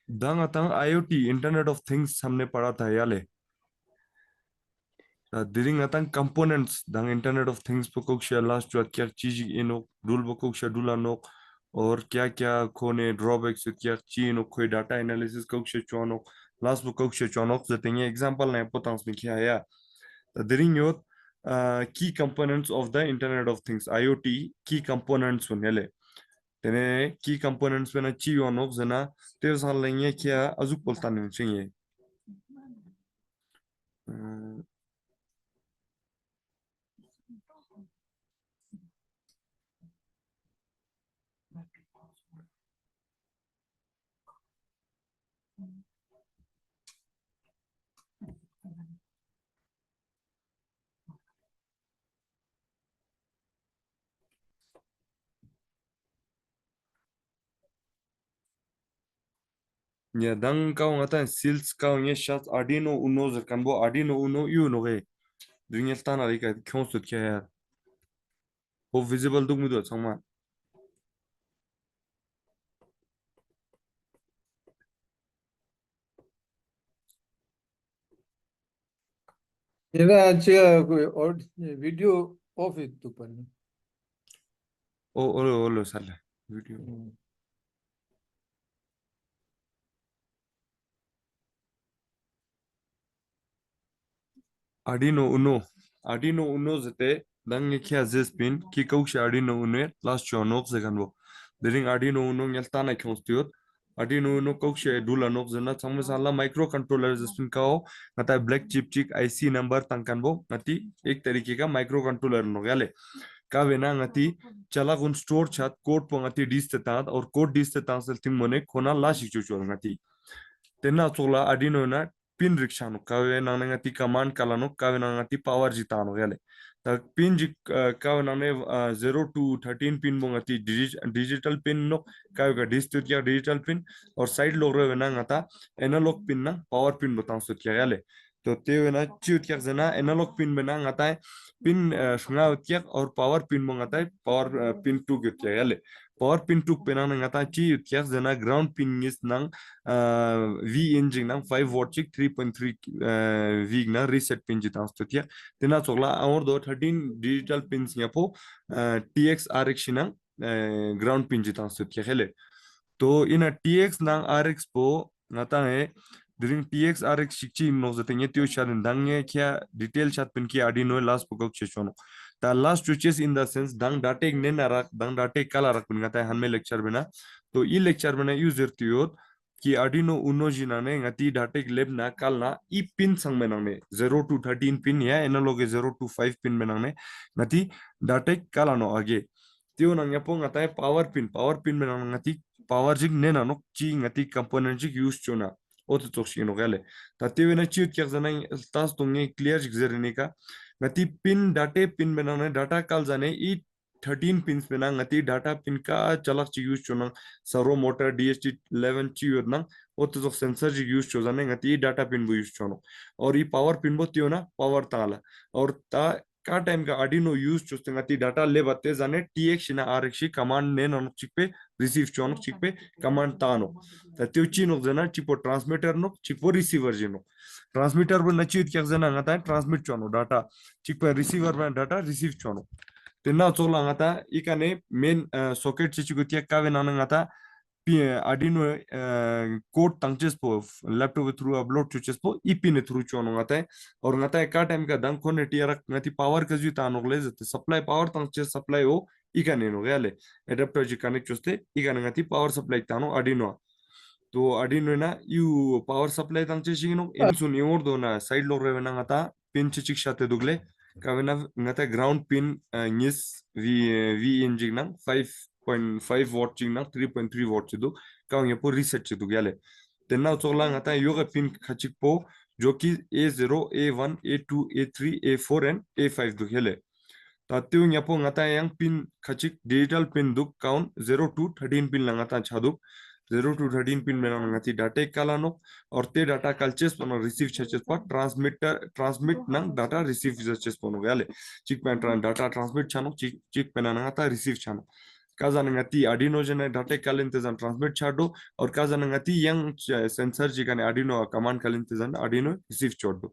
दंग अतंग IoT internet of things हमने पढ़ा था याले दिरिंग अतंग कंपोनेंट्स दंग इंटरनेट ऑफ थिंग्स पकोक्शा लास्ट जो क्या चीज इनो रूल पकोक्शा डुलानो और क्या क्या खोने ड्रॉबैक्स क्या चीनो कोई डाटा एनालिसिस कोक्शा चोनो लास्ट पकोक्शा चोनो जतिंग एग्जांपल ने पोतांस में क्या है दिरिंग योत key components of the internet of things IoT key components one तेने की कंपोनेंट्स पे ना ची योनोक जना तेरे साल लेंगे क्या अजुक बोलता नहीं चाहिए या दंग का होता है सिल्स का ये शायद आर्डिनो उनो जरकन वो आर्डिनो उनो यू नो गए दुनिया स्तान आली का क्यों सुध क्या यार वो विजिबल दुख मुझे समझ 얘가 제가 그 비디오 오피 뚜뻔. ओ ओलो ओलो साले video Arduino Uno zete dang kia zespin ki kauk Arduino Uno last chonok zeganbo dering Arduino Uno nyalta na khonstiot Arduino Uno kauk dula nok zena changme sala microcontroller zespin kao ngata black chip chik IC number tangkanbo ngati एक तरीके का micro controller no गले का vena ngati chala gun store chat code po ngati dis तात और code dis तात sel ting mone khona la shichu chor ngati tenna chola Arduino na pin rickshaw no kawe na ngati command kala no kawe na ngati power jita no gale ta pin ji kawe na ne 0 to 13 pin mo ngati digital pin no kawe ga digital pin और side लोग रहे ना ngata analog pin na power pin बताऊं सो क्या गले तो ते ना चिट क्या जना analog pin बना ngata है pin शंगा क्या और power pin mo ngata है power pin 2 क्या गले power pin 2 पे ना ngata chi क्या जना ground pin is nang V engine nang 5 watt chik 3.3 V na reset pin jita stotia tena chokla aur do 13 digital pins nya po TX RX nang ground pin jita stotia hele तो इन TX nang RX po ngata है during TX RX shikchi no zatenge tyo shadin dange kya detail chat pin ki Arduino last pokok chechono ta last switches in the sense dang date ne narak dang date kala rak pin ngata है हनमे lecture bina तो ई lecture bina user tiyo कि Arduino Uno jina ne ngati datek lab na kal na I pin sang menang ne 0 to 13 pin ya analog 0 to 5 pin menang ne ngati datek kala no age tio nang yapo ngata power pin menang ngati power jig ne na no chi ngati component jig use chona oto tok shi no gale ta tio na chi kya zana tas tunge clear jig zerne ka ngati pin date pin menang ne data kal jane I 13 pins में ना ngati data pin का चलक ची use चुना servo motor DHT11 ची use ना वो तो sensor जी use चो जाने ngati data pin वो यूज चुनो और ये पावर पिन वो तियो ना पावर ताला और ता का टाइम का Arduino यूज चुस्ते ngati data ले बत्ते जाने TX ना RX कमांड ने नोक चिक पे रिसीव चोनो चिक पे कमांड तानो ता त्यो ची नोक जना चिपो ट्रांसमीटर नोक चिपो रिसीवर जी नोक ट्रांसमीटर वो नचीत क्या जना ngata ट्रांसमिट चोनो डाटा चिक पे रिसीवर में डाटा रिसीव चोनो Tena chola ngata ikane main socket chichugutia kave nana ngata Arduino code tangches po laptop through upload chuches po ipine through chono ngata और ngata का time का दंग कोने tier ngati power का ju ta nogle zate supply power tangches supply o ikane no gale adapter ji connect chuste ikane ngati power supply tano Arduino तो Arduino na you power supply tangches shingino insun yordo na side log revena ngata pin chichik shate dugle kavena ngata ground pin nis V engine na 5.5 watt ching na 3.3 watt chidu kawang yapo reset chidu gale tenna chola ngata yoga pin khachik po जो कि A0 A1 A2 A3 A4 and A5 du hele tatyu nyapo ngata yang pin khachik digital pin du count 0 to 13 pin langata chadu 0 to 13 pin में ngati data kalano और ते data kalches pono receive churches पर transmit nang data receive churches pono gale chik pen data transmit chano chik pen ngata receive chano kazanangati Arduino jene data kalintezan transmit chado or kazanangati yang sensor jikane Arduino command kalintezan Arduino receive chado.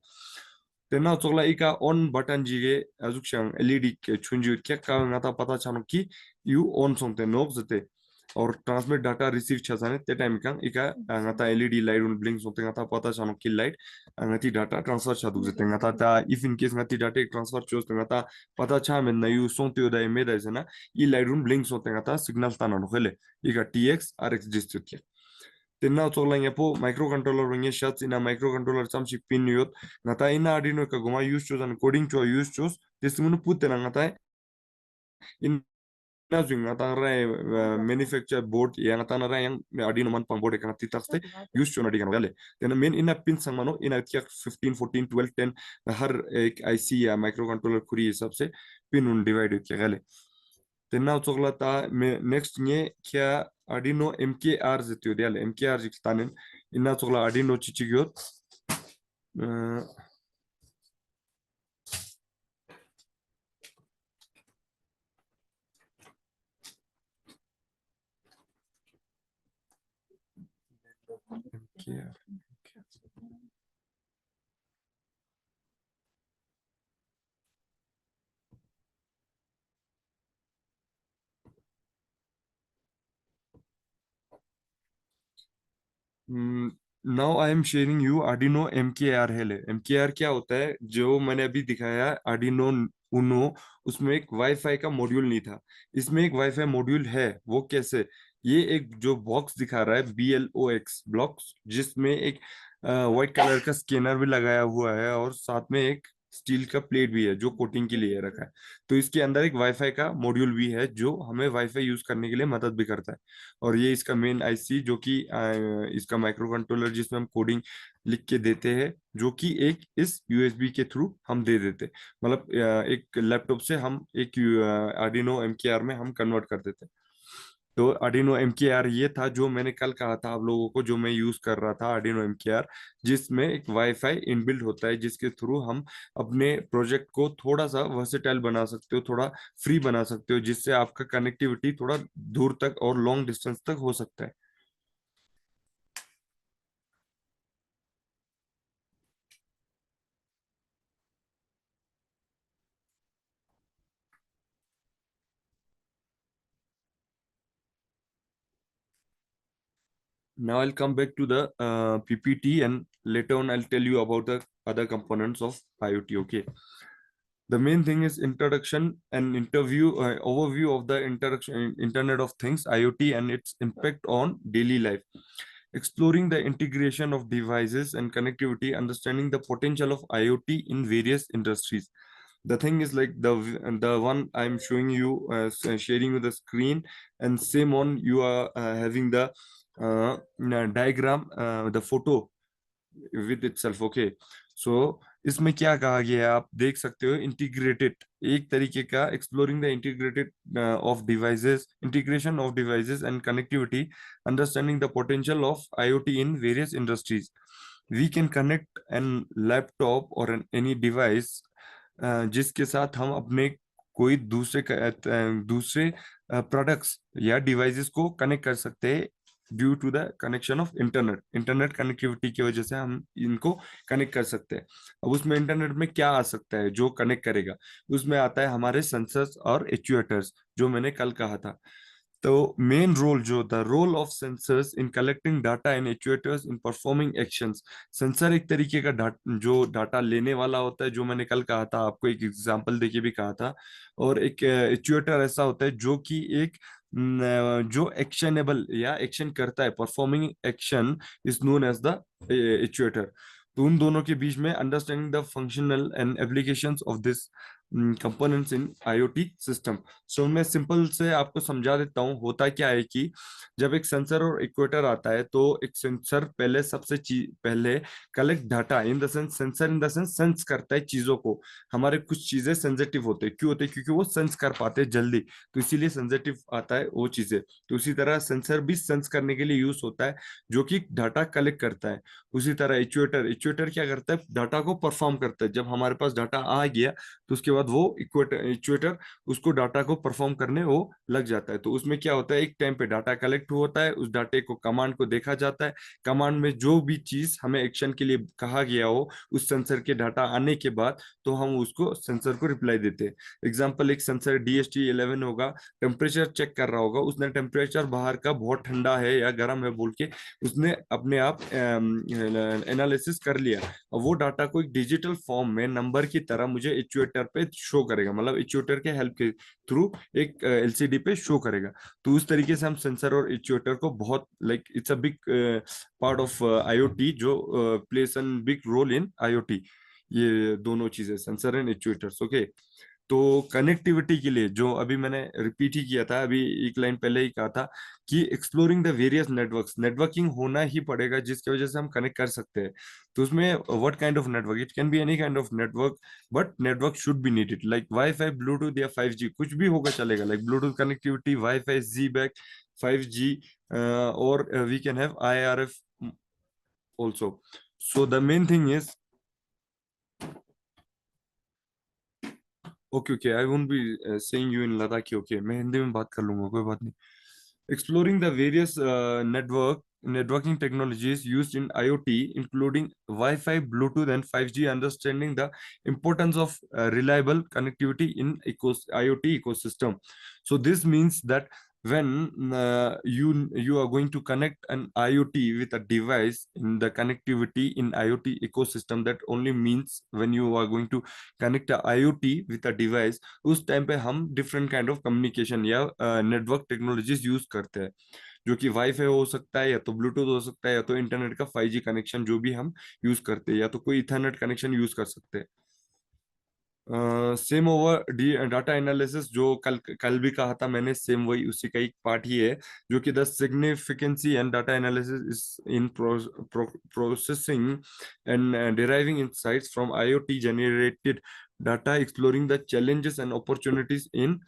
Tena tsogla ika on button jige azukshang LED ke chunju kya ka ngata pata chano ki you on somte knob zate or transmit data receive chazane te time kang ika ngata LED light un blink somte ngata pata chano ki light ngati data transfer chadu zate ngata ta if in case ngati data transfer chos ngata pata cha men na you somte oda me da zena I light un blink somte ngata signal tana no khele ika TX RX district Tena tsogla nga po microcontroller nga shots ina microcontroller samshi pin yot ngata ina Arduino ka goma use chos and coding cho use chos tesumuno putte na ngata in ngata ra manufacture board ya ngata na ra yang Arduino man pang board ka ngati taste use cho na digan gale tena main ina pin samano ina kya 15 14 12 10 har ek IC या microcontroller khuri हिसाब से pin un divide kya gale tena tsogla ta next nge kya Arduino MKR zityo dial MKR jiktanen ina tsogla Arduino chichigyot MKR now I am sharing you Arduino MKR है MKR क्या होता है जो मैंने अभी दिखाया Arduino Uno उसमें एक वाईफाई का मॉड्यूल नहीं था इसमें एक वाईफाई मॉड्यूल है वो कैसे ये एक जो बॉक्स दिखा रहा है BLOX ब्लॉक्स जिसमें एक व्हाइट कलर का स्कैनर भी लगाया हुआ है और साथ में एक स्टील का प्लेट भी है जो कोटिंग के लिए रखा है तो इसके अंदर एक वाईफाई का मॉड्यूल भी है जो हमें वाईफाई यूज करने के लिए मदद भी करता है और ये इसका मेन आईसी जो कि इसका माइक्रो कंट्रोलर जिसमें हम कोडिंग लिख के देते हैं जो कि एक इस यूएसबी के थ्रू हम दे देते मतलब एक लैपटॉप से हम एक आर्डिनो एमकेआर में हम कन्वर्ट कर देते तो आर्डिनो एमकेआर ये था जो मैंने कल कहा था आप लोगों को जो मैं यूज कर रहा था आर्डिनो एमकेआर जिसमें एक वाईफाई इनबिल्ट होता है जिसके थ्रू हम अपने प्रोजेक्ट को थोड़ा सा वर्सेटाइल बना सकते हो थोड़ा फ्री बना सकते हो जिससे आपका कनेक्टिविटी थोड़ा दूर तक और लॉन्ग डिस्टेंस तक हो सकता है Now I'll come back to the PPT and later on I'll tell you about the other components of IoT. Okay. The main thing is introduction and overview of the introduction Internet of Things IoT and its impact on daily life. Exploring the integration of devices and connectivity, understanding the potential of IoT in various industries. The thing is like the one I'm showing you, sharing with the screen, and same on you are having the diagram, the photo with itself. Okay, so इसमें क्या कहा गया है आप देख सकते हो integrated एक तरीके का exploring the integrated of devices integration of devices and connectivity understanding the potential of IoT in various industries we can connect an laptop और एनी डिवाइस जिसके साथ हम अपने कोई दूसरे प्रोडक्ट्स या डिवाइसेस को कनेक्ट कर सकते हैं due to the connection of internet connectivity की वजह से हम इनको कनेक्ट कर सकते हैं अब उसमें इंटरनेट में क्या आ सकता है जो कनेक्ट करेगा उसमें आता है हमारे सेंसर्स और एक्चुएटर्स जो मैंने कल कहा था तो मेन रोल जो the role of sensors in collecting data and actuators in performing actions sensor एक तरीके का जो डाटा लेने वाला होता है जो मैंने कल कहा था आपको एक एग्जांपल देके भी कहा था और एक एक्चुएटर ऐसा होता है जो कि एक जो एक्शनेबल या एक्शन करता है performing action is known as the actuator तो उन दोनों के बीच में understanding the functional and applications of this components in IoT system so मैं सिंपल से आपको समझा देता हूँ होता क्या है कि जब एक सेंसर और इक्वेटर आता है तो एक सेंसर पहले पहले collect data in the sense sensor in the sense sense करता है चीजों को हमारे कुछ चीजें सेंसिटिव होते हैं क्यों होते हैं क्योंकि वो सेंस कर पाते हैं जल्दी तो इसीलिए सेंसिटिव आता है वो चीजें तो उसी तरह सेंसर भी सेंस करने के लिए यूज होता है जो कि डाटा कलेक्ट करता है उसी तरह एक्चुएटर क्या करता है डाटा को परफॉर्म करता है जब हमारे पास डाटा आ गया तो उसके बाद बाद वो इक्वेटर उसको डाटा को परफॉर्म करने वो लग जाता है। तो उसमें क्या होता है, एक टाइम पे डाटा कलेक्ट होता है, उस डाटे को कमांड को देखा जाता है, कमांड में जो भी चीज हमें एक्शन के लिए कहा गया हो उस सेंसर के डाटा आने के बाद तो हम उसको सेंसर को रिप्लाई देते हैं। एग्जाम्पल, एक सेंसर DHT11 होगा, टेम्परेचर चेक कर रहा होगा, उसने टेम्परेचर बाहर का बहुत ठंडा है या गर्म है बोल के उसने अपने आप एनालिसिस कर लिया। और वो डाटा को एक डिजिटल फॉर्म में नंबर की तरह मुझे एक्चुएटर पे शो करेगा, मतलब एक्चुएटर के हेल्प के थ्रू एक LCD पे शो करेगा। तो उस तरीके से हम सेंसर और एक्चुएटर को बहुत like it's a big part of IoT जो place an big role in IoT। ये दोनों चीजें सेंसर एंड एक्चुएटर्स, ओके। तो कनेक्टिविटी के लिए जो अभी मैंने रिपीट ही किया था, अभी एक लाइन पहले ही कहा था कि exploring the various networks, networking होना ही पड़ेगा जिसकी वजह से हम कनेक्ट कर सकते हैं। तो उसमें what kind of network, it can be any kind of network, but network should be needed like wifi, bluetooth या 5G, कुछ भी होगा चलेगा, लाइक ब्लूटूथ कनेक्टिविटी, वाईफाई, जी बैक, 5G, और we can have IRF also. So the main thing is, okay okay, I won't be saying you in Ladakhi, okay, मैं हिंदी में बात कर लूंगा, कोई बात नहीं। Exploring the various networking technologies used in IoT, including Wi-Fi, Bluetooth, and 5G, understanding the importance of reliable connectivity in IoT ecosystem. So this means that when you are going to connect an IoT with a device in the connectivity in IoT ecosystem, that only means when you are going to connect a IoT with a device, उस time पे हम different kind of communication या network technologies use करते हैं, जो कि wifi हो सकता है, या तो ब्लूटूथ हो सकता है, या तो इंटरनेट का 5G कनेक्शन जो भी हम यूज करते हैं, या तो कोई इथरनेट कनेक्शन यूज कर सकते हैं। सेम ओवर डाटा एनालिसिस जो कल कल भी कहा था मैंने, सेम वही उसी का एक पार्ट ही है, जो कि the significancy and data analysis is in processing and deriving insights from IoT generated data, exploring the challenges and opportunities in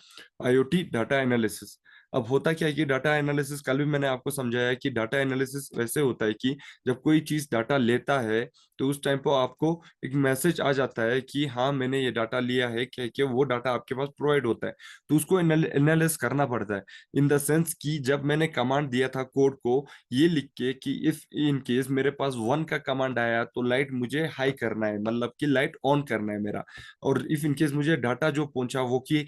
IoT data analysis. अब होता क्या है कि डाटा एनालिसिस, कल भी मैंने आपको समझाया कि डाटा एनालिसिस वैसे होता है कि जब कोई चीज डाटा लेता है तो उस टाइम पर आपको एक मैसेज आ जाता है कि हाँ मैंने ये डाटा लिया है, कि वो डाटा आपके पास प्रोवाइड होता है। तो उसको एनालिसिस करना पड़ता है, इन द सेंस कि जब मैंने कमांड दिया था कोड को ये लिख के कि इफ इन केस मेरे पास 1 का कमांड आया तो लाइट मुझे हाई करना है, मतलब कि लाइट ऑन करना है मेरा, और इफ इन केस मुझे डाटा जो पहुंचा वो कि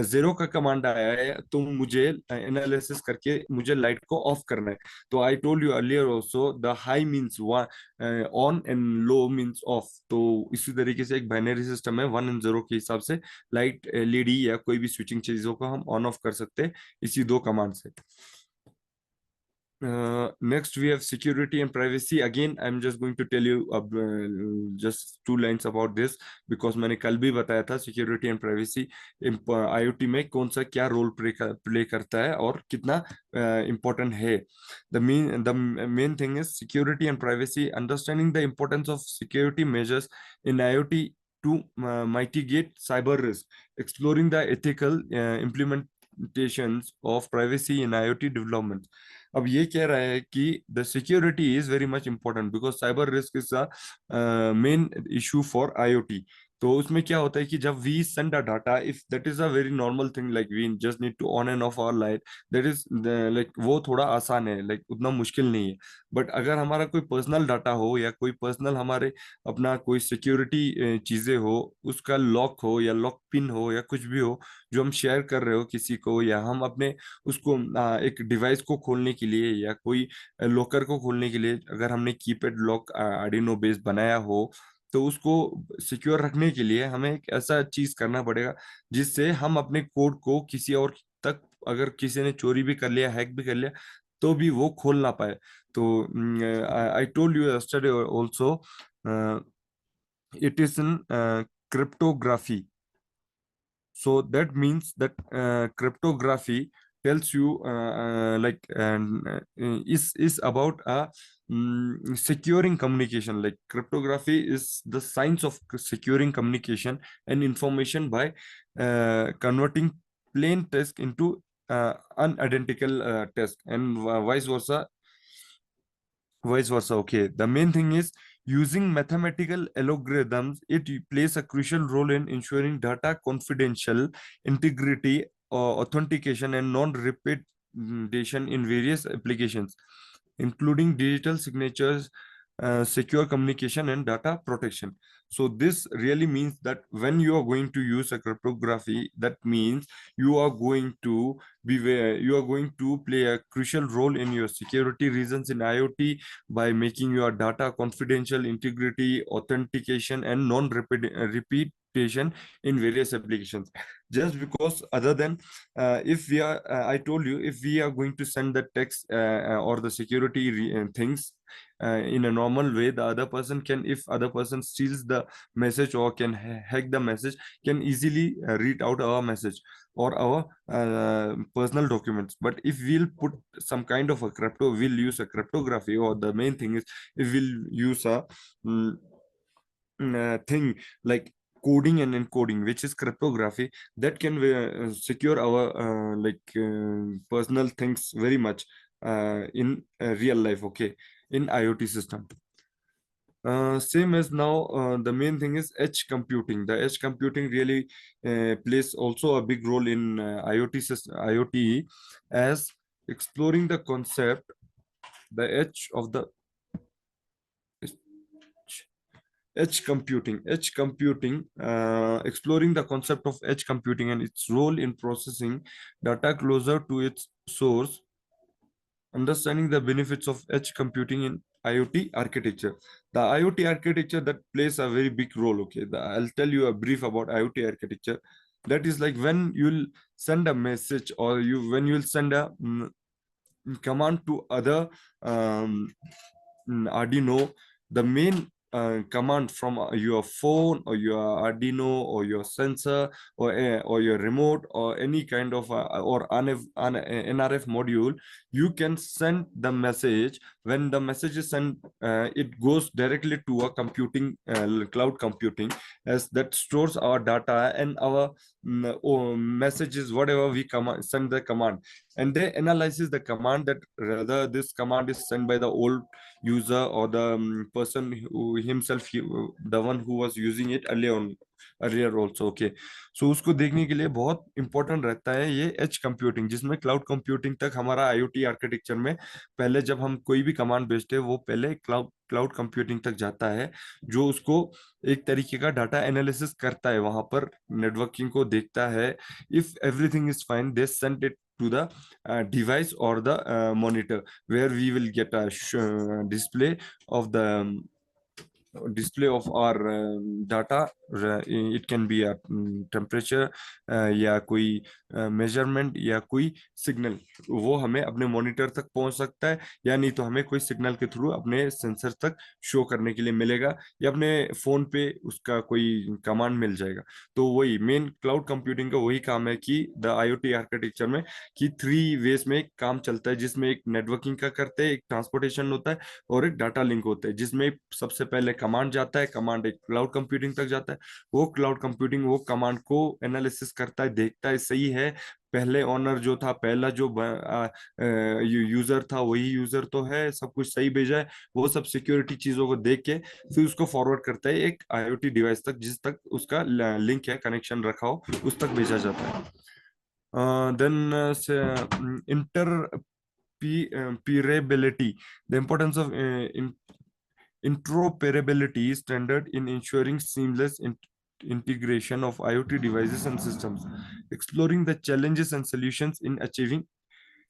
0 का कमांड आया है तो मुझे एनालिसिस करके मुझे लाइट को ऑफ करना है। तो I told you earlier also, the high means on and low means of. तो इसी तरीके से एक बाइनरी सिस्टम है, 1 and 0 के हिसाब से लाइट, LED या कोई भी स्विचिंग चीजों को हम ऑन ऑफ कर सकते हैं इसी 2 कमांड से। Next we have security and privacy. Again I'm just going to tell you just 2 lines about this, because मैंने कल भी बताया था security and privacy IoT में कौन सा क्या रोल प्ले करता है और कितना important है। The main thing is security and privacy, understanding the importance of security measures in IoT to mitigate cyber risk, exploring the ethical implementations of privacy in IoT development। अब ये कह रहा है कि the security is very much important because cyber risk is a main issue for IoT। तो उसमें क्या होता है कि जब we send a data, if that is a very normal thing, like we just need to on and off our light, that is like वो थोड़ा आसान है, लाइक उतना मुश्किल नहीं है। बट अगर हमारा कोई पर्सनल डाटा हो या कोई पर्सनल हमारे अपना कोई सिक्योरिटी चीजें हो, उसका लॉक हो या लॉक पिन हो या कुछ भी हो जो हम शेयर कर रहे हो किसी को, या हम अपने उसको एक डिवाइस को खोलने के लिए या कोई लॉकर को खोलने के लिए अगर हमने कीपैड लॉक आर्डिनो बेस बनाया हो, तो उसको सिक्योर रखने के लिए हमें एक ऐसा चीज करना पड़ेगा जिससे हम अपने कोड को किसी और तक, अगर किसी ने चोरी भी कर लिया, हैक भी कर लिया, तो भी वो खोल ना पाए। तो I told you yesterday also, it is in cryptography. So that means that cryptography tells you is about a securing communication. Like cryptography is the science of securing communication and information by converting plain text into unidentical text, and vice versa. Okay, the main thing is Using mathematical algorithms, it plays a crucial role in ensuring data confidential, integrity, authentication, and non-repetition in various applications, including digital signatures, secure communication, and data protection. So this really means that when you are going to use a cryptography, that means you are going to you are going to play a crucial role in your security reasons in IoT by making your data confidential, integrity, authentication, and non-repetition in various applications. Just because other than if we are I told you, if we are going to send the text or the security things in a normal way, the other person can, if other person steals the message or can hack the message, can easily read out our message or our personal documents. But if we'll put some kind of a we'll use a cryptography, or the main thing is if we'll use a mm, thing like coding and encoding, which is cryptography, that can secure our personal things very much in real life, okay, in IoT system. Same as now, the main thing is edge computing. The edge computing really plays also a big role in IoT system, IoT, as exploring the concept, the edge of the edge computing, exploring the concept of edge computing and its role in processing data closer to its source, understanding the benefits of edge computing in IoT architecture. The IoT architecture that plays a very big role. Okay, I'll tell you a brief about IoT architecture. That is like when you'll send a message, or when you'll send a command to other Arduino, the main command from your phone or your Arduino or your sensor or your remote or any kind of or NRF module, you can send the message. When the message is sent, it goes directly to a computing cloud computing, as that stores our data and our messages, whatever we send the command, and they analyzes the command, that rather this command is sent by the old user or the person who himself, the one who was using it earlier also, okay. So उसको देखने के लिए बहुत important रहता है ये edge computing, जिसमें cloud computing तक हमारा आईओटी आर्किटेक्चर में पहले जब हम कोई भी कमांड भेजते हैं, वो पहले क्लाउड कंप्यूटिंग तक जाता है, जो उसको एक तरीके का डाटा एनालिसिस करता है, वहां पर नेटवर्किंग को देखता है. If everything is fine, they send it to the device or the monitor, where we will get a display of the display of our data. It can be a temperature या कोई measurement या कोई signal, वो हमें अपने monitor तक पहुंच सकता है, या नहीं तो हमें कोई signal के थ्रू अपने sensor तक show करने के लिए मिलेगा, या अपने phone पे उसका कोई command मिल जाएगा. तो वही main cloud computing का वही काम है कि the IoT architecture में कि 3 ways में काम चलता है, जिसमें एक networking का करते हैं, एक transportation होता है और एक डाटा लिंक होता है, जिसमें सबसे पहले कमांड जाता है, कमांड एक क्लाउड कंप्यूटिंग तक जाता है, वो क्लाउड कंप्यूटिंग वो कमांड को एनालिसिस करता है, देखता है सही है, पहले ओनर जो था, पहला जो यूजर था वही यूजर तो है, सब कुछ सही भेजा है, वो सब सिक्योरिटी चीजों को देख के फिर उसको फॉरवर्ड करता है एक आईओटी डिवाइस तक, जिस तक उसका लिंक है, कनेक्शन रखा हो, उस तक भेजा जाता है. Then interoperability. The importance of interoperability is standard in ensuring seamless integration of IoT devices and systems, exploring the challenges and solutions in achieving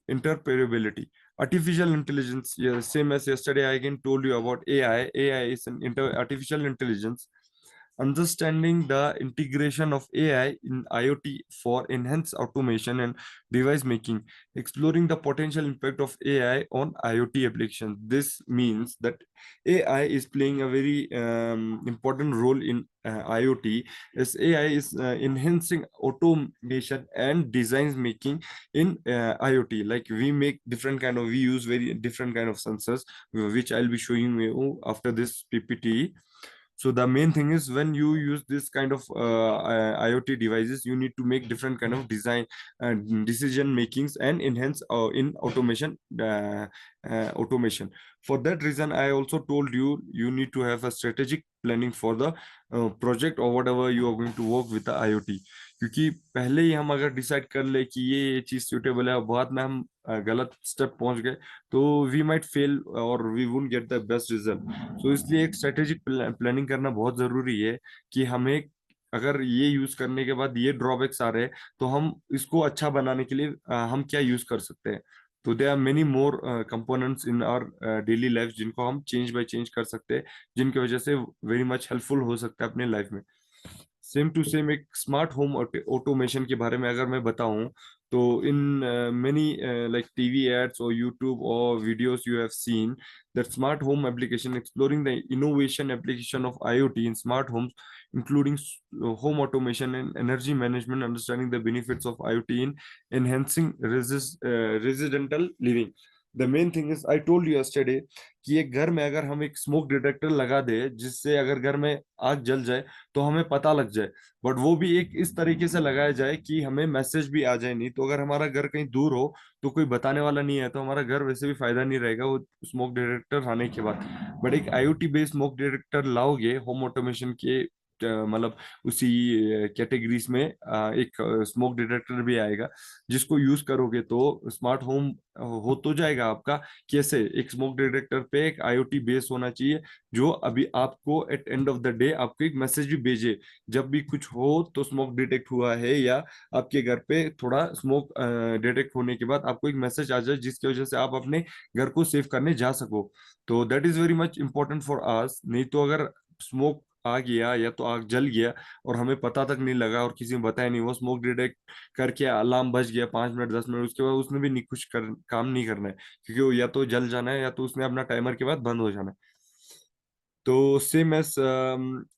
interoperability. Artificial intelligence, yeah, same as yesterday, I again told you about AI. AI is an artificial intelligence. Understanding the integration of AI in IoT for enhanced automation and device making, exploring the potential impact of AI on IoT applications. This means that AI is playing a very important role in IoT, as AI is enhancing automation and designs making in IoT. Like we make different kind of, we use very different kind of sensors, which I'll be showing you after this PPT. So the main thing is when you use this kind of IoT devices, you need to make different kind of design and decision makings and enhance in automation. For that reason, I also told you you need to have a strategic planning for the project or whatever you are going to work with the IoT. क्योंकि पहले ही हम अगर decide कर ले कि ये चीज suitable है और बाद में हम गलत स्टेप पहुंच गए तो वी माइट फेल और we wouldn't get the best result. So इसलिए एक स्ट्रेटेजिक प्लानिंग करना बहुत जरूरी है कि हमें अगर ये यूज करने के बाद ये ड्रॉबैक्स आ रहे हैं तो हम इसको अच्छा बनाने के लिए हम क्या यूज कर सकते हैं। तो they are many more components in our daily life जिनको हम चेंज बाय चेंज कर सकते हैं, जिनकी वजह से वेरी मच हेल्पफुल हो सकता है अपने लाइफ में। सेम टू सेम एक स्मार्ट होम ऑटोमेशन के बारे में अगर मैं बताऊं तो in many like TV ads और यूट्यूब और videos you have seen that smart home application exploring the innovation application of IoT in smart homes, including home automation and energy management, understanding the benefits of IoT in enhancing residential living. The main thing is I told you yesterday कि एक घर में अगर हम एक smoke detector लगा दे जिससे अगर घर में आग जल जाए तो हमें पता लग जाए, बट वो भी एक इस तरीके से लगाया जाए कि हमें मैसेज भी आ जाए। नहीं तो अगर हमारा घर कहीं दूर हो तो कोई बताने वाला नहीं है तो हमारा घर वैसे भी फायदा नहीं रहेगा वो स्मोक डिटेक्टर आने के बाद। बट एक आईओटी बेस्ड स्मोक डिटेक्टर लाओगे होम ऑटोमेशन के मतलब उसी कैटेगरीज में एक स्मोक डिटेक्टर भी आएगा जिसको यूज करोगे तो स्मार्ट होम हो तो जाएगा आपका। कैसे? एक स्मोक डिटेक्टर पे एक आईओटी बेस होना चाहिए जो अभी आपको at end of the day आपको एक मैसेज भी भेजे जब भी कुछ हो तो स्मोक डिटेक्ट हुआ है, या आपके घर पे थोड़ा स्मोक डिटेक्ट होने के बाद आपको एक मैसेज आ जाए जिसकी वजह से आप अपने घर को सेव करने जा सको। तो that is very much important for us. नहीं तो अगर स्मोक आ गया या तो आग जल गया और हमें पता तक नहीं लगा और किसी ने बताया नहीं, वो स्मोक डिटेक्ट करके अलार्म बज गया 5 मिनट 10 मिनट, उसके बाद उसने भी नहीं कुछ काम नहीं करना है क्योंकि वो या तो जल जाना है या तो उसने अपना टाइमर के बाद बंद हो जाना है। So same as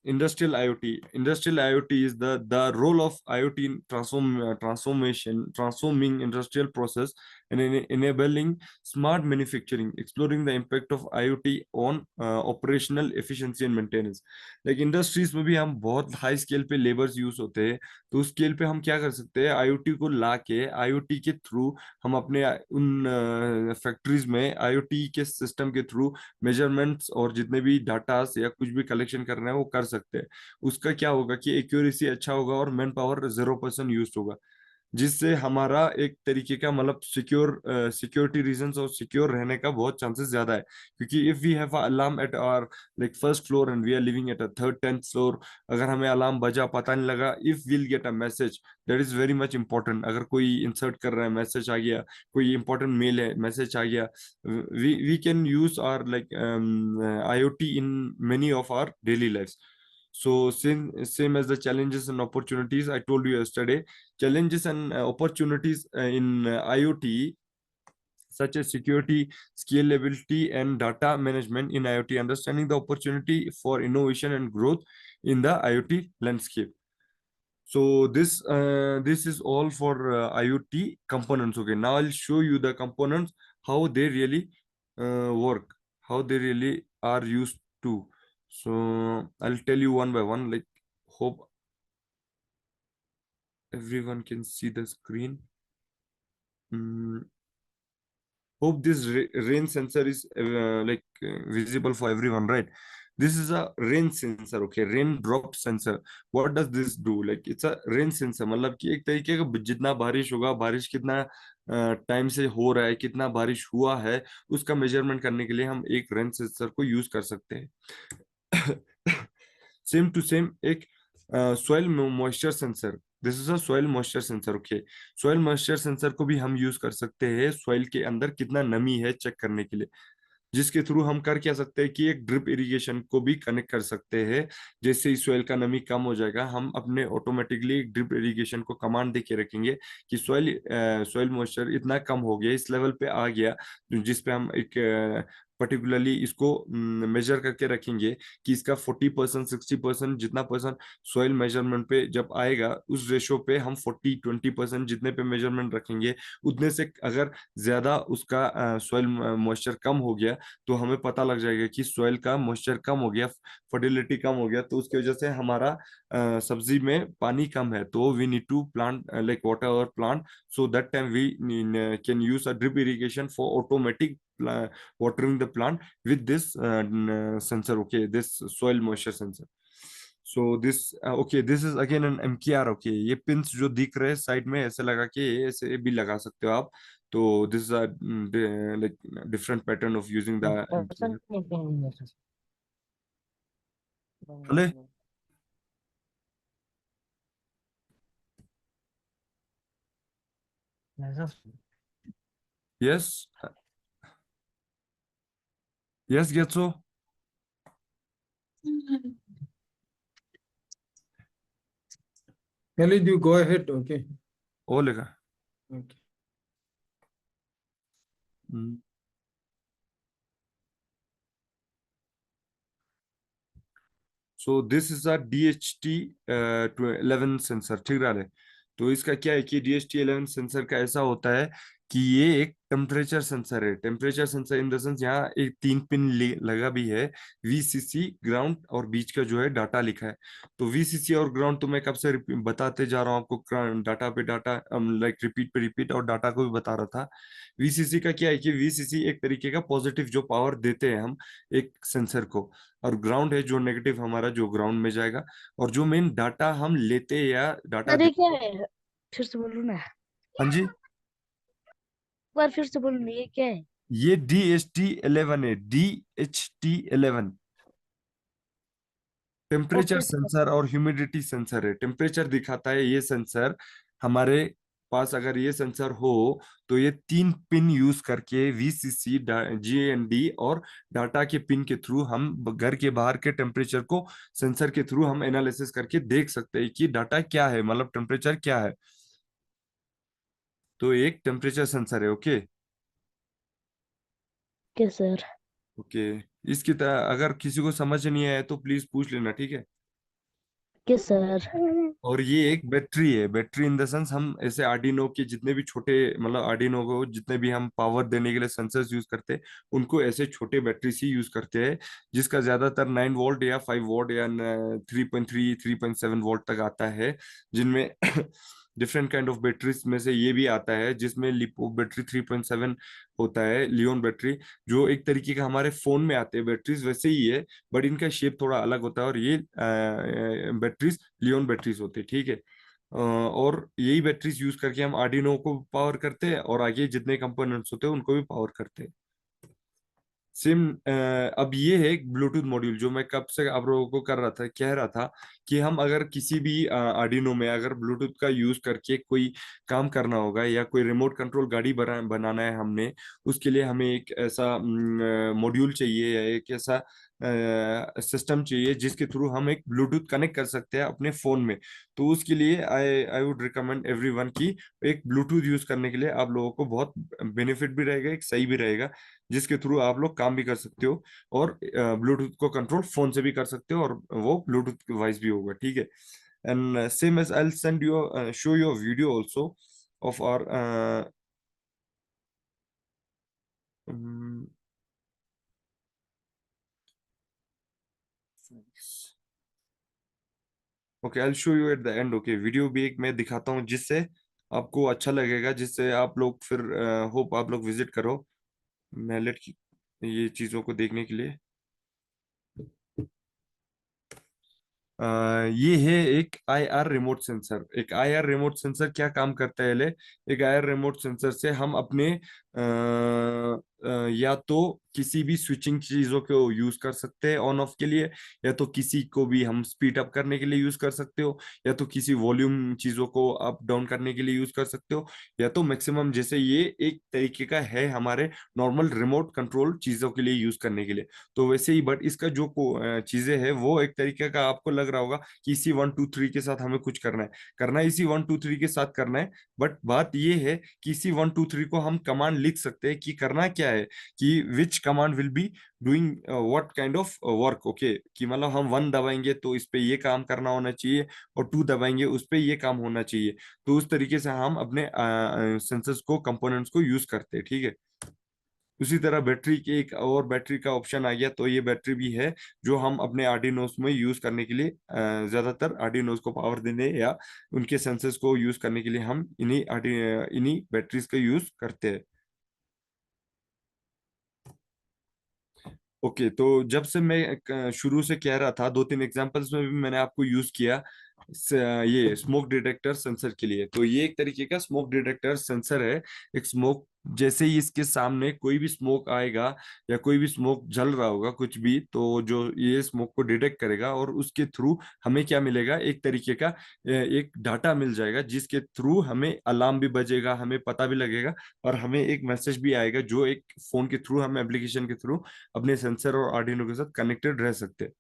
industrial IoT is the role of IoT in transforming industrial process and enabling smart manufacturing, exploring the impact of IoT on operational efficiency and maintenance. Like industries में भी हम बहुत हाई स्केल पे labours use होते हैं, तो उस scale पे हम क्या कर सकते हैं, आईओटी को ला के आईओटी के थ्रू हम अपने उन फैक्ट्रीज में आईओटी के सिस्टम के थ्रू मेजरमेंट्स और जितने भी डाटा या कुछ भी कलेक्शन करना है वो कर सकते हैं। उसका क्या होगा कि एक्यूरेसी अच्छा होगा और मैन पावर 0% यूज होगा, जिससे हमारा एक तरीके का मतलब सिक्योरिटी रीजंस और सिक्योर रहने का बहुत चांसेस ज्यादा है। क्योंकि if we have alarm at our like first floor and we are living at a third 10th floor, अगर हमें अलार्म बजा पता नहीं लगा, if will get a message, that is very much important. अगर कोई इंसर्ट कर रहा है मैसेज आ गया, कोई इंपॉर्टेंट मेल है मैसेज आ गया, we can use our like IoT in many of our daily lives. So same as the challenges and opportunities I told you yesterday, challenges and opportunities in IoT such as security, scalability, and data management in IoT, understanding the opportunity for innovation and growth in the IoT landscape. So this is all for IoT components. Okay, now I'll show you the components, how they really work, how they really are used to. So I'll tell you one by one. Like, hope everyone can see the screen. Mm, hope this rain sensor is visible for everyone, right? This is a rain sensor, okay, rain drop sensor. What does this do? Like it's a rain sensor, मतलब कि एक तरीके का जितना बारिश होगा, बारिश कितना टाइम से हो रहा है, कितना बारिश हुआ है, उसका मेजरमेंट करने के लिए हम एक रेन सेंसर को यूज कर सकते हैं। सेम टू सेम एक soil moisture sensor, this is a soil moisture sensor, okay. Soil moisture sensor को भी हम यूज कर सकते हैं सॉइल के अंदर कितना नमी है चेक करने के लिए, जिसके थ्रू हम कर क्या सकते हैं कि एक ड्रिप इरिगेशन को भी कनेक्ट कर सकते हैं। जैसे ही सॉइल का नमी कम हो जाएगा, हम अपने ऑटोमेटिकली ड्रिप इरिगेशन को कमांड दे के रखेंगे कि सॉइल मॉइस्चर इतना कम हो गया, इस लेवल पे आ गया जिस पे हम एक पर्टिकुलरली इसको मेजर करके रखेंगे कि इसका 40% 60% जितना परसेंट सॉइल मेजरमेंट पे जब आएगा, उस रेशो पे हम 40-20% जितने पे मेजरमेंट रखेंगे, उतने से अगर ज्यादा उसका सॉइल मॉइस्चर कम हो गया तो हमें पता लग जाएगा कि सॉइल का मॉइस्चर कम हो गया, फर्टिलिटी कम हो गया, तो उसकी वजह से हमारा सब्जी में पानी कम है, तो we need to plant like water और plant, so that time we can use a drip irrigation for automatic watering the plant with this sensor, okay, this soil moisture sensor. So this okay, this is again an MKR, okay, ये pins जो दिख रहे हैं side में ऐसे लगा के ऐसे भी लगा सकते हो आप, तो this is like different pattern of using the MKR. चले, yes, yes, get so Khalid, you go ahead. Okay. ओ लेगा. Okay. So this is a DHT 11 sensor, ठीक रहा है. तो इसका क्या है कि DHT 11 सेंसर का ऐसा होता है कि ये एक टेम्परेचर सेंसर है. Temperature sensor in the sense यहाँ एक 3 पिन लगा भी है, VCC, ग्राउंड और बीच का जो है डाटा लिखा है. तो VCC और ग्राउंड तो मैं कब से बताते जा रहा हूँ आपको, डाटा पे डाटा, लाइक रिपीट पे रिपीट, और डाटा को भी बता रहा था. VCC का क्या है कि VCC एक तरीके का पॉजिटिव जो पावर देते हैं हम एक सेंसर को, और ग्राउंड है जो नेगेटिव हमारा जो ग्राउंड में जाएगा, और जो मेन डाटा हम लेते या डाटा अरे दे. क्या है, फिर से बोलू ना, एक हाँ जी, बार फिर से बोलू ना, ये क्या है? ये DHT 11 है, DHT 11 temperature okay sir. Sensor और ह्यूमिडिटी सेंसर है. टेम्परेचर दिखाता है ये सेंसर. हमारे पास अगर ये सेंसर हो तो ये 3 पिन यूज करके VCC, GND और डाटा के पिन के थ्रू हम घर के बाहर के टेम्परेचर को सेंसर के थ्रू हम एनालिसिस करके देख सकते हैं कि डाटा क्या है, मतलब टेम्परेचर क्या है. तो एक टेम्परेचर सेंसर है, ओके. Okay sir. ओके, इसकी तरह अगर किसी को समझ नहीं आया तो प्लीज पूछ लेना, ठीक है. Okay sir. और ये एक बैटरी है. बैटरी इन द सेंस हम ऐसे आर्डिनो के जितने भी छोटे, मतलब आर्डिनो को जितने भी हम पावर देने के लिए सेंसर्स यूज करते हैं, उनको ऐसे छोटे बैटरी से यूज करते हैं, जिसका ज्यादातर 9 वोल्ट या 5 वोल्ट या 3.3 3.7 वोल्ट तक आता है, जिनमें डिफरेंट काइंड ऑफ बैटरीज में से ये भी आता है जिसमें लिपो बैटरी 3.7 होता है, लियोन बैटरी, जो एक तरीके का हमारे फोन में आते हैं बैटरीज वैसे ही है, बट इनका शेप थोड़ा अलग होता है, और ये बैटरीज लियोन बैटरीज होती है, ठीक है. और यही बैटरीज यूज करके हम आर्डिनो को पावर करते हैं, और आगे जितने कंपोनेंट्स होते हैं उनको भी पावर करते हैं. सेम. अब ये है एक ब्लूटूथ मॉड्यूल जो मैं कब से आप लोगों को कर रहा था, कह रहा था कि हम अगर किसी भी आर्डिनो में अगर ब्लूटूथ का यूज करके कोई काम करना होगा, या कोई रिमोट कंट्रोल गाड़ी बनाना है हमने, उसके लिए हमें एक ऐसा मॉड्यूल चाहिए या एक ऐसा सिस्टम चाहिए जिसके थ्रू हम एक ब्लूटूथ कनेक्ट कर सकते हैं अपने फोन में. तो उसके लिए आई आई वुड रिकमेंड एवरीवन की एक ब्लूटूथ यूज करने के लिए आप लोगों को बहुत बेनिफिट भी रहेगा, एक सही भी रहेगा, जिसके थ्रू आप लोग काम भी कर सकते हो, और ब्लूटूथ को कंट्रोल फोन से भी कर सकते हो, और वो ब्लूटूथ वाइज भी होगा, ठीक है. And same as I send you show your video also of our okay, I show you at the end, okay. Video भी एक मैं दिखाता हूँ जिससे आपको अच्छा लगेगा, जिससे आप लोग फिर होप आप लोग विजिट करो मैलेट की ये चीजों को देखने के लिए. ये है एक IR रिमोट सेंसर. एक IR रिमोट सेंसर क्या काम करता है ले, एक IR रिमोट सेंसर से हम अपने या तो किसी भी स्विचिंग चीजों को यूज कर सकते हैं ऑन ऑफ के लिए, या तो किसी को भी हम स्पीड अप करने के लिए यूज कर सकते हो, या तो किसी वॉल्यूम चीजों को अप डाउन करने के लिए यूज कर सकते हो, या तो मैक्सिमम जैसे ये एक तरीके का है हमारे नॉर्मल रिमोट कंट्रोल चीजों के लिए यूज करने के लिए. तो वैसे ही बट इसका जो चीजें है वो एक तरीके का आपको लग रहा होगा कि इसी 1 2 3 के साथ हमें कुछ करना है इसी 1 2 3 के साथ करना है. बट बात ये है कि इसी 1 2 3 को हम कमांड लिख सकते हैं कि करना क्या है, कि विच command will be doing what kind of work, okay, कि मतलब हम 1 दबाएंगे तो इस पे ये काम करना होना चाहिए, और 2 दबाएंगे उस पे ये काम होना चाहिए। तो उस तरीके से हम अपने सेंसर्स को, कंपोनेंट्स को यूज करते हैं, ठीक है। उसी तरह बैटरी के एक और बैटरी का ऑप्शन आ गया, तो ये बैटरी भी है जो हम अपने आर्डिनोस में यूज करने के लिए, ज्यादातर आर्डिनोस को पावर देने या उनके सेंसर्स को यूज करने के लिए हम इन्हीं बैटरीज का यूज करते हैं। ओके, तो जब से मैं शुरू से कह रहा था, 2-3 एग्जांपल्स में भी मैंने आपको यूज किया ये स्मोक डिटेक्टर सेंसर के लिए। तो ये एक तरीके का स्मोक डिटेक्टर सेंसर है। एक स्मोक, जैसे ही इसके सामने कोई भी स्मोक आएगा या कोई भी स्मोक जल रहा होगा कुछ भी, तो जो ये स्मोक को डिटेक्ट करेगा, और उसके थ्रू हमें क्या मिलेगा, एक तरीके का एक डाटा मिल जाएगा, जिसके थ्रू हमें अलार्म भी बजेगा, हमें पता भी लगेगा, और हमें एक मैसेज भी आएगा, जो एक फोन के थ्रू, हम एप्लीकेशन के थ्रू अपने सेंसर और आर्डिनो के साथ कनेक्टेड रह सकते हैं।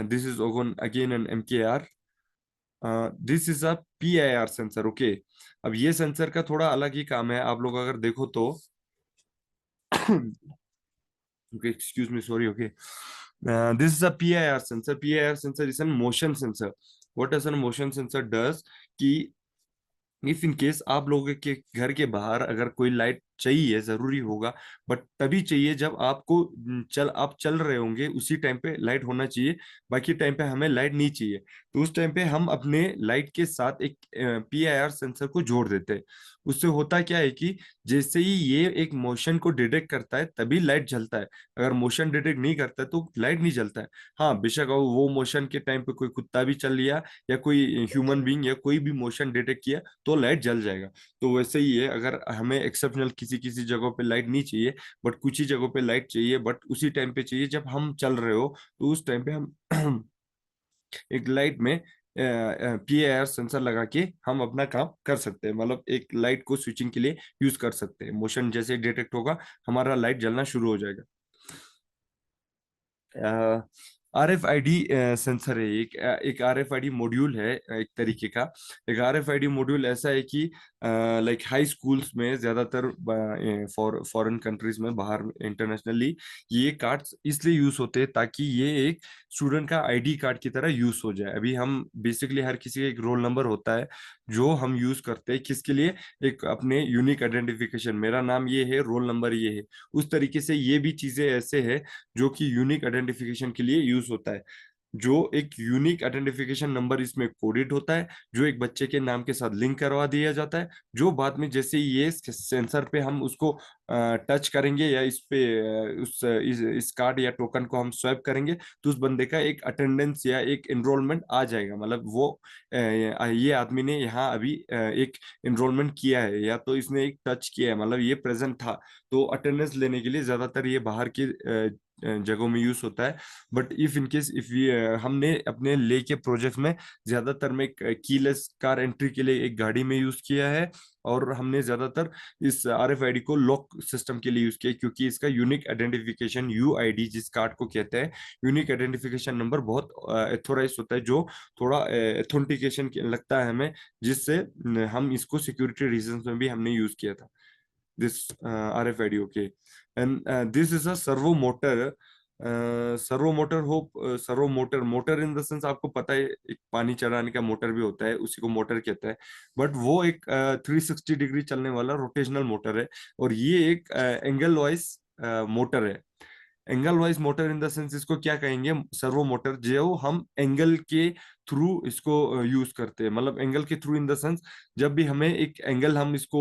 This is again an MKR। This is a PIR sensor, okay. अब ये सेंसर का थोड़ा अलग ही काम है, आप लोग अगर देखो तो okay, excuse me, sorry, okay. This is a PIR sensor. PIR sensor is a motion sensor. What does a motion sensor does कि इफ इन केस आप लोगों के घर के बाहर अगर कोई लाइट चाहिए, जरूरी होगा, बट तभी चाहिए जब आपको आप चल रहे होंगे, उसी टाइम पे लाइट होना चाहिए, बाकी टाइम पे हमें लाइट नहीं चाहिए। तो उस टाइम पे हम अपने लाइट के साथ एक PIR सेंसर को जोड़ देते हैं। उससे होता क्या है कि जैसे ही ये एक मोशन को डिटेक्ट करता है तभी लाइट जलता है। अगर मोशन डिटेक्ट नहीं करता है तो लाइट नहीं जलता है। हाँ, बेशक वो मोशन के टाइम पे कोई कुत्ता भी चल लिया या कोई ह्यूमन बीइंग या कोई भी मोशन डिटेक्ट किया तो लाइट जल जाएगा। तो वैसे ही है, अगर हमें एक्सेप्शनल किसी किसी जगहों पे लाइट नहीं चाहिए, बट कुछ ही जगहों पे लाइट चाहिए, बट उसी टाइम पे चाहिए जब हम चल रहे हो, तो उस टाइम पे हम एक लाइट में PIR सेंसर लगा के हम अपना काम कर सकते हैं। मतलब एक लाइट को स्विचिंग के लिए यूज कर सकते हैं। मोशन जैसे डिटेक्ट होगा, हमारा लाइट जलना शुरू हो जाएगा। RFID सेंसर है, एक RFID मॉड्यूल है, एक तरीके का। एक RFID मॉड्यूल ऐसा है कि लाइक हाई स्कूल्स में ज्यादातर, फॉरेन कंट्रीज में, बाहर इंटरनेशनली, ये कार्ड्स इसलिए यूज होते हैं ताकि ये एक स्टूडेंट का ID कार्ड की तरह यूज हो जाए। अभी हम बेसिकली हर किसी का एक रोल नंबर होता है जो हम यूज करते हैं, किसके लिए, एक अपने यूनिक आइडेंटिफिकेशन, मेरा नाम ये है, रोल नंबर ये है। उस तरीके से ये भी चीजें ऐसे है जो कि यूनिक आइडेंटिफिकेशन के लिए यूज होता है। जो एक यूनिक आइडेंटिफिकेशन नंबर इसमें कोडेड होता है, जो एक बच्चे के नाम के साथ लिंक करवा दिया जाता है, जो बाद में जैसे ये सेंसर पे हम उसको टच करेंगे, या इस पे इस कार्ड या टोकन को हम स्वैप करेंगे, तो उस बंदे का एक अटेंडेंस या एक एनरोलमेंट आ जाएगा। मतलब वो ये आदमी ने यहाँ अभी एक एनरोलमेंट किया है, या तो इसने एक टच किया है, मतलब ये प्रेजेंट था। तो अटेंडेंस लेने के लिए ज्यादातर ये बाहर के जगहों में यूज होता है। But if in case if हमने अपने ले के प्रोजेक्ट में ज्यादातर में कीलेस कार एंट्री के लिए एक गाड़ी में यूज किया है, और हमने ज्यादातर इस RFID को लॉक सिस्टम के लिए यूज किया, क्योंकि इसका यूनिक आइडेंटिफिकेशन, UID जिस कार्ड को कहते हैं, यूनिक आइडेंटिफिकेशन नंबर बहुत एथोराइज होता है, जो थोड़ा एथेंटिकेशन लगता है हमें, जिससे हम इसको सिक्योरिटी रीजंस में भी हमने यूज किया था। This RFID, okay. And this is a servo motor. Servo motor हो, servo motor, motor in the sense आपको पता है, एक पानी चढ़ाने का मोटर भी होता है, उसी को मोटर कहता है। बट वो एक 360 डिग्री चलने वाला रोटेशनल मोटर है, और ये एक एंगल वाइज मोटर है। Angle wise motor in the sense इसको क्या कहेंगे, सर्वो मोटर, जो हम एंगल के थ्रू इसको यूज करते हैं। मतलब एंगल के थ्रू इन द सेंस, जब भी हमें एक एंगल, हम इसको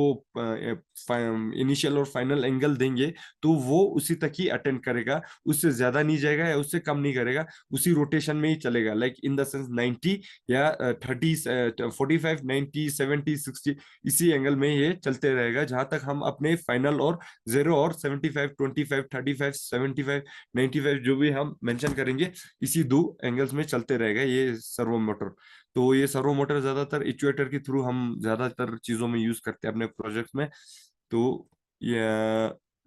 इनिशियल और फाइनल एंगल देंगे, तो वो उसी तक ही अटेंड करेगा, उससे ज्यादा नहीं जाएगा या उससे कम नहीं करेगा, उसी रोटेशन में ही चलेगा। लाइक इन द सेंस 90 या 30, 45, 90, 70, 60, इसी एंगल में ये चलते रहेगा, जहां तक हम अपने फाइनल और 0 और 75, 25, 35, 75, 95 जो भी हम मेंशन करेंगे, इसी दो एंगल्स में चलते रहेगा ये सर्वो मोटर। तो ये सर्वो मोटर ज्यादातर एक्चुएटर के थ्रू हम ज्यादातर चीजों में यूज करते हैं अपने प्रोजेक्ट्स में। तो ये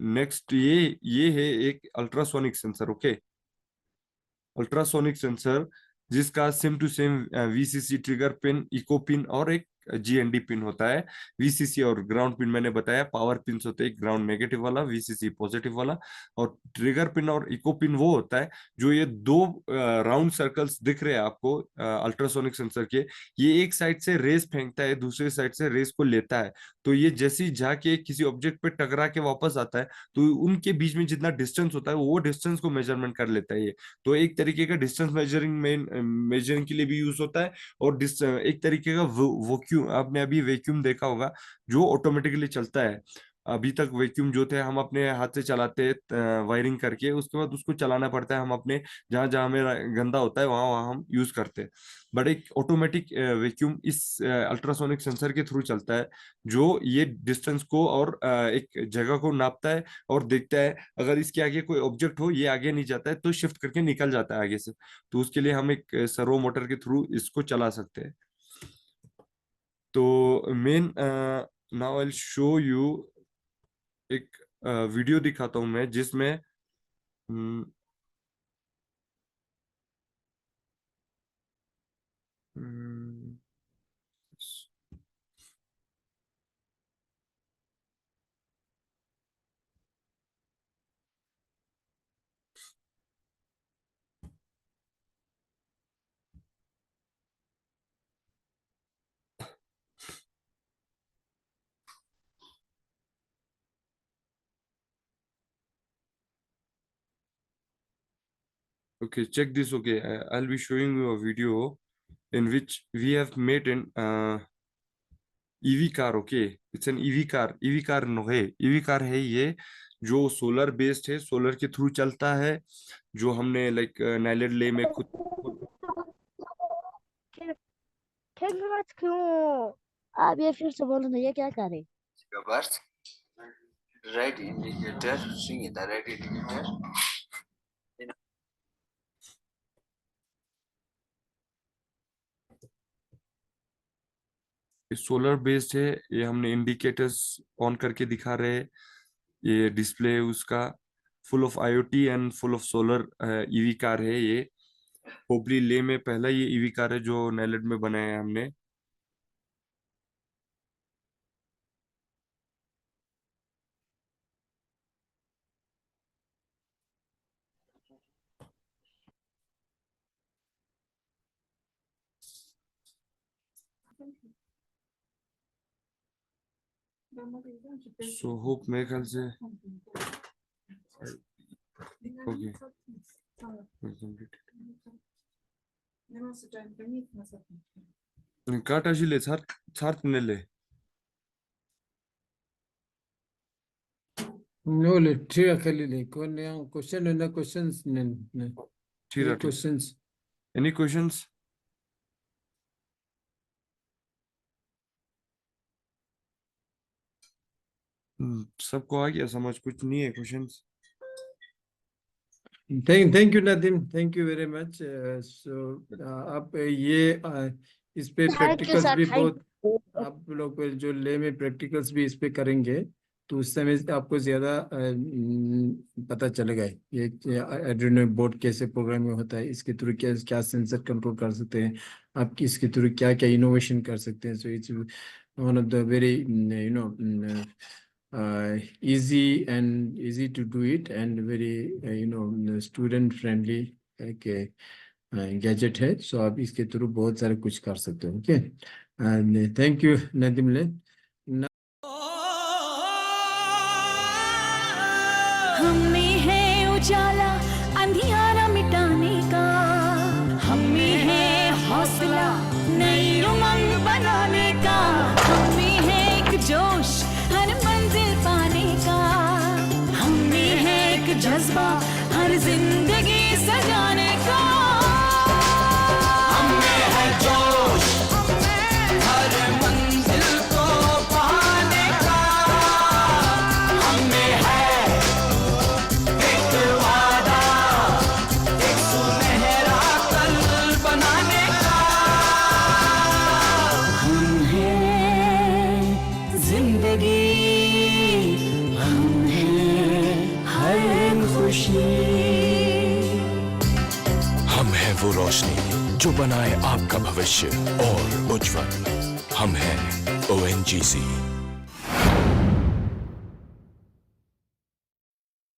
नेक्स्ट, ये है एक ultrasonic sensor, okay. Ultrasonic sensor जिसका same to same VCC, trigger pin, echo pin और एक GND पिन होता है। VCC और ग्राउंड पिन मैंने बताया, पावर पिन होते हैं, ग्राउंड नेगेटिव वाला, VCC पॉजिटिव वाला। और ट्रिगर पिन और इको पिन वो होता है जो ये दो राउंड सर्कल्स दिख रहे हैं आपको अल्ट्रासोनिक सेंसर के, ये एक साइड से रेस फेंकता है, दूसरी साइड से रेस को लेता है। तो ये जैसे ही जाके किसी ऑब्जेक्ट पे टकरा के वापस आता है तो उनके बीच में जितना डिस्टेंस होता है वो डिस्टेंस को मेजरमेंट कर लेता है ये। तो एक तरीके का डिस्टेंस मेजरिंग के लिए भी यूज होता है। और एक तरीके का वैक्यूम, आपने अभी वैक्यूम देखा होगा जो ऑटोमेटिकली चलता है। अभी तक वैक्यूम जो थे हम अपने हाथ से चलाते वायरिंग करके, उसके बाद उसको चलाना पड़ता है, हम अपने जहां जहां हमें गंदा होता है वहां वहां हम यूज करते हैं। बट एक ऑटोमेटिक वैक्यूम इस अल्ट्रासोनिक सेंसर के थ्रू चलता है, जो ये डिस्टेंस को और एक जगह को नापता है और देखता है अगर इसके आगे कोई ऑब्जेक्ट हो, ये आगे नहीं जाता है तो शिफ्ट करके निकल जाता है आगे से। तो उसके लिए हम एक सर्वो मोटर के थ्रू इसको चला सकते हैं। तो main now I will show you एक वीडियो दिखाता हूं मैं जिसमें हम्म, हम्म, okay, check this. Okay, I'll be showing you a video in which we have made an EV car. Okay, it's an EV car. EV car no है, EV car है ये जो solar based है, solar के through चलता है, जो हमने लाइक नाइलेड ले में खुद ठीक क्यों? आप ये फिर से बोलो ना, ये क्या करे? Gabart, red indicator, swing the red indicator. Solar based है। ये हमने इंडिकेटर्स ऑन करके दिखा रहे हैं। ये डिस्प्ले है उसका, full of IoT and full of solar EV car है ये। होपली ले में पहला ये EV कार है जो नाइलेड में बनाया है हमने। सो होप मेरे ख्याल से ओके काट আসলে ছাড় ले No, ठीक है खाली ले कौन यहाँ क्वेश्चन है ना क्वेश्चंस ने ठीक है। Questions any questions? सबको आ गया समझ? कुछ नहीं है questions? Thank you Nadeem, thank you very much. So आप ये इस पे Thank you, प्रैक्टिकल्स sir. भी Thank बहुत, आप लोग जो ले में प्रैक्टिकल्स भी इस पे करेंगे तो उस समय आपको ज्यादा पता चलेगा ये आर्डिनो बोर्ड कैसे प्रोग्रामिंग होता है, इसके थ्रू क्या क्या सेंसर कंट्रोल कर सकते हैं, आप इसके थ्रू क्या क्या इनोवेशन कर सकते हैं। So it's one of the very easy to do it and very student friendly gadget है। सो आप इसके थ्रू बहुत सारे कुछ कर सकते हो। Okay, and thank you Nadeem ले। हमें है उजाला अंधियारा मिटाने का, हमें है हौसला नई उमंग बनाने का, हमें है एक जोश हर मंजिल पाने का, हमें है एक जज्बा हर जिंदगी सजाने का, हमें है जोश हर मंजिल को पाने का, हमें है एक वादा एक सुनहरा कल बनाने का, हम हैं जिंदगी, हम हैं हर खुशी, हम हैं वो रोशनी जो बनाए आपका भविष्य और उज्जवल। हम हैं ONGC।